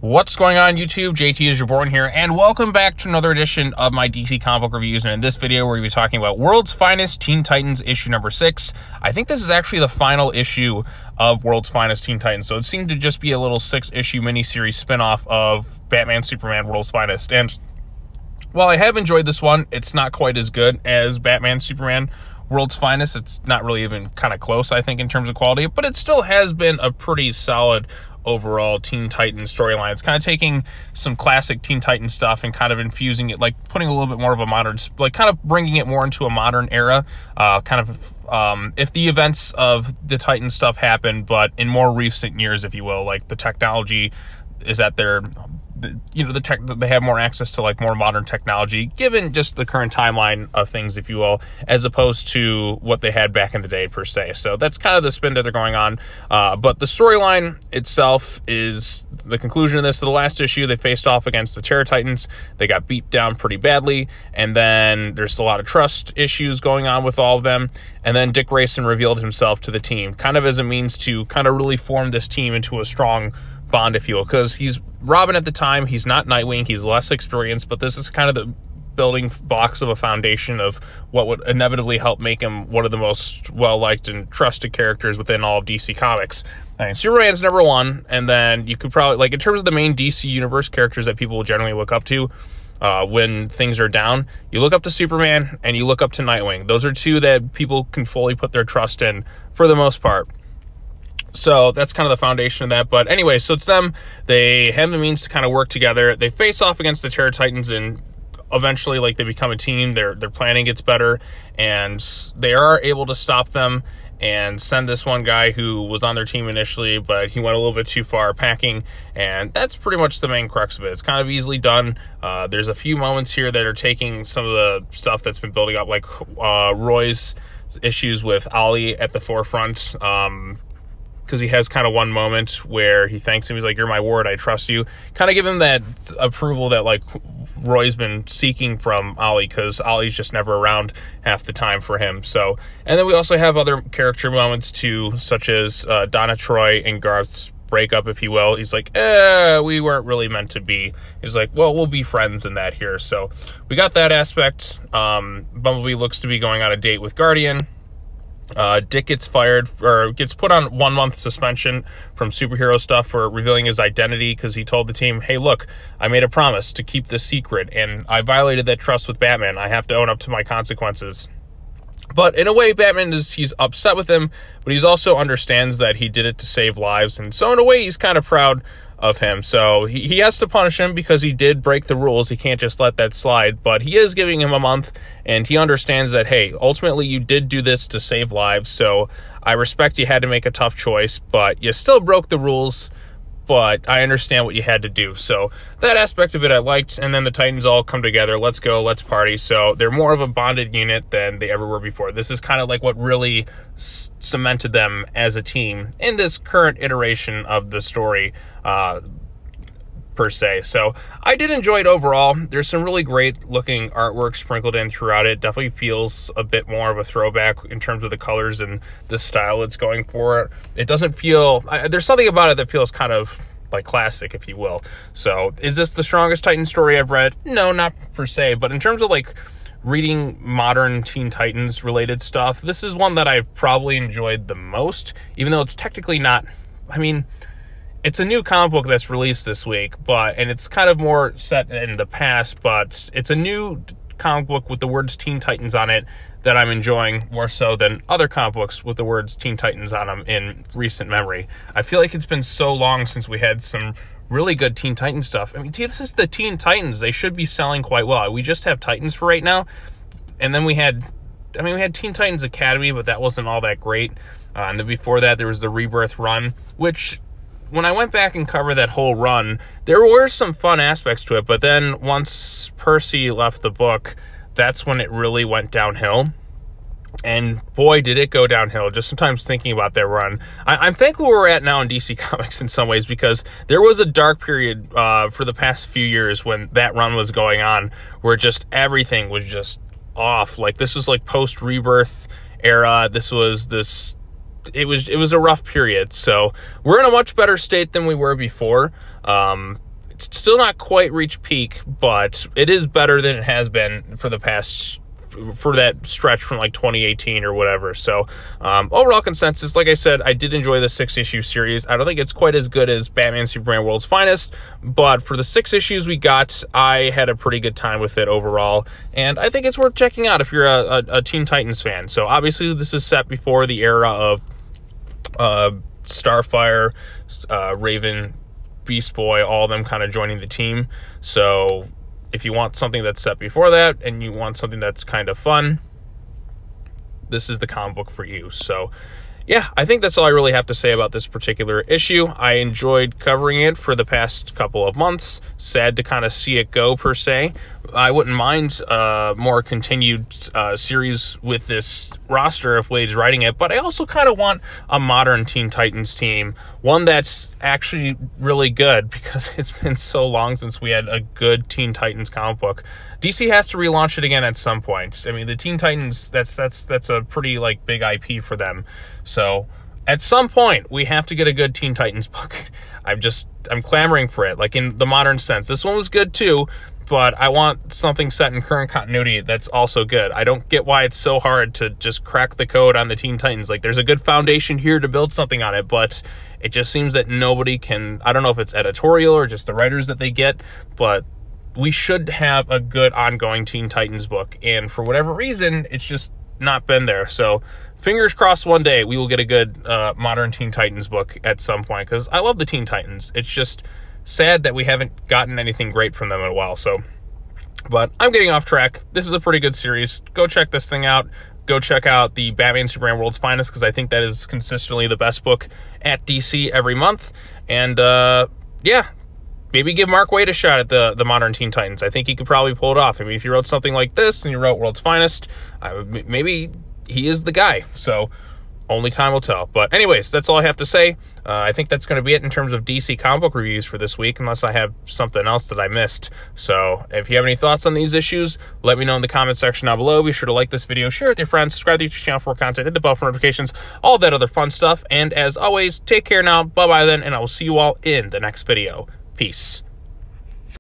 What's going on, YouTube? JT is Reborn here, and welcome back to another edition of my DC comic book reviews. And in this video, we're going to be talking about World's Finest Teen Titans issue number 6. I think this is actually the final issue of World's Finest Teen Titans, so it seemed to just be a little 6-issue miniseries spinoff of Batman, Superman, World's Finest. And while I have enjoyed this one, it's not quite as good as Batman, Superman, World's Finest. It's not really even kind of close, I think, in terms of quality, but it still has been a pretty solid overall Teen Titans storyline. It's kind of taking some classic Teen Titans stuff and kind of infusing it, like putting a little bit more of a modern, like kind of bringing it more into a modern era, if the events of the Titan stuff happen, but in more recent years, if you will, like the technology is at their, they have more access to like more modern technology, given just the current timeline of things, if you will, as opposed to what they had back in the day per se. So that's kind of the spin that they're going on. But the storyline itself is the conclusion of this. So the last issue, they faced off against the Terror Titans. They got beat down pretty badly. And then there's a lot of trust issues going on with all of them. And then Dick Grayson revealed himself to the team, kind of as a means to kind of really form this team into a strong bond, if you will, because he's Robin at the time. He's not Nightwing. He's less experienced, but this is kind of the building blocks of a foundation of what would inevitably help make him one of the most well-liked and trusted characters within all of DC Comics. Superman's number one, and then you could probably, like, in terms of the main DC Universe characters that people will generally look up to when things are down, you look up to Superman and you look up to Nightwing. Those are two that people can fully put their trust in for the most part. So that's kind of the foundation of that. But anyway, so it's them. They have the means to kind of work together. They face off against the Terror Titans, and eventually, like, they become a team. Their planning gets better, and they are able to stop them and send this one guy who was on their team initially, but he went a little bit too far packing, and that's pretty much the main crux of it. It's kind of easily done. There's a few moments here that are taking some of the stuff that's been building up, like Roy's issues with Ollie at the forefront, because he has kind of one moment where he thanks him. He's like, "You're my ward, I trust you." Kind of give him that approval that, like, Roy's been seeking from Ollie, because Ollie's just never around half the time for him. So, and then we also have other character moments too, such as Donna, Troy, and Garth's breakup, if you will. He's like, we weren't really meant to be. He's like, well, we'll be friends in that here. So we got that aspect. Bumblebee looks to be going on a date with Guardian. Dick gets fired, or gets put on 1-month suspension from superhero stuff for revealing his identity, because he told the team, hey, look, I made a promise to keep this secret, and I violated that trust with Batman. I have to own up to my consequences. But in a way, Batman he's upset with him, but he's also understands that he did it to save lives, and so in a way, he's kind of proud of him. So he has to punish him because he did break the rules. He can't just let that slide, but he is giving him a month, and he understands that, hey, ultimately you did do this to save lives, so I respect you had to make a tough choice, but you still broke the rules, but I understand what you had to do. So that aspect of it I liked. And then the Titans all come together. Let's go, let's party. So they're more of a bonded unit than they ever were before. This is kind of like what really cemented them as a team in this current iteration of the story, per se. So I did enjoy it overall. There's some really great looking artwork sprinkled in throughout it. Definitely feels a bit more of a throwback in terms of the colors and the style it's going for. It doesn't feel, there's something about it that feels kind of like classic, if you will. So is this the strongest Titan story I've read? No, not per se, but in terms of like reading modern Teen Titans related stuff, this is one that I've probably enjoyed the most, even though it's technically not, I mean, it's a new comic book that's released this week, and it's kind of more set in the past, but it's a new comic book with the words Teen Titans on it that I'm enjoying more so than other comic books with the words Teen Titans on them in recent memory. I feel like it's been so long since we had some really good Teen Titans stuff. I mean, this is the Teen Titans. They should be selling quite well. We just have Titans for right now, and then we had Teen Titans Academy, but that wasn't all that great. And then before that, there was the Rebirth run, which, when I went back and covered that whole run, there were some fun aspects to it, but then once Percy left the book, that's when it really went downhill. And boy, did it go downhill. Just sometimes thinking about that run. I'm thankful where we're at now in DC Comics in some ways, because there was a dark period for the past few years when that run was going on, where just everything was just off. Like, this was like post-Rebirth era. It was a rough period. So we're in a much better state than we were before. It's still not quite reached peak, but it is better than it has been for the past, for that stretch from like 2018 or whatever. So overall consensus, like I said, I did enjoy the 6-issue series. I don't think it's quite as good as Batman Superman World's Finest, but for the 6 issues we got, I had a pretty good time with it overall, and I think it's worth checking out if you're a Teen Titans fan. So obviously this is set before the era of Starfire, Raven, Beast Boy, all of them kind of joining the team. So if you want something that's set before that and you want something that's kind of fun, this is the comic book for you. So yeah, I think that's all I really have to say about this particular issue. I enjoyed covering it for the past couple of months. Sad to kind of see it go, per se. I wouldn't mind more continued series with this roster if Wade's writing it, but I also kind of want a modern Teen Titans team, one that's actually really good, because it's been so long since we had a good Teen Titans comic book. DC has to relaunch it again at some point. I mean, the Teen Titans, that's a pretty like big IP for them. So at some point we have to get a good Teen Titans book. I'm clamoring for it, like in the modern sense. This one was good too, but I want something set in current continuity that's also good. I don't get why it's so hard to just crack the code on the Teen Titans. Like, there's a good foundation here to build something on it, but it just seems that nobody can. I don't know if it's editorial or just the writers that they get, but we should have a good ongoing Teen Titans book, and for whatever reason, it's just not been there. So fingers crossed one day we will get a good modern Teen Titans book at some point, because I love the Teen Titans. It's just sad that we haven't gotten anything great from them in a while. So, but I'm getting off track. This is a pretty good series. Go check this thing out. Go check out the Batman Superman World's Finest, because I think that is consistently the best book at DC every month. And yeah, maybe give Mark Waid a shot at the modern Teen Titans. I think he could probably pull it off. I mean, if you wrote something like this and you wrote World's Finest, maybe he is the guy. So only time will tell. But anyways, that's all I have to say. I think that's going to be it in terms of DC comic book reviews for this week, unless I have something else that I missed. So if you have any thoughts on these issues, let me know in the comment section down below. Be sure to like this video, share it with your friends, subscribe to the YouTube channel for more content, hit the bell for notifications, all that other fun stuff. And as always, take care now. Bye-bye then, and I will see you all in the next video. Peace.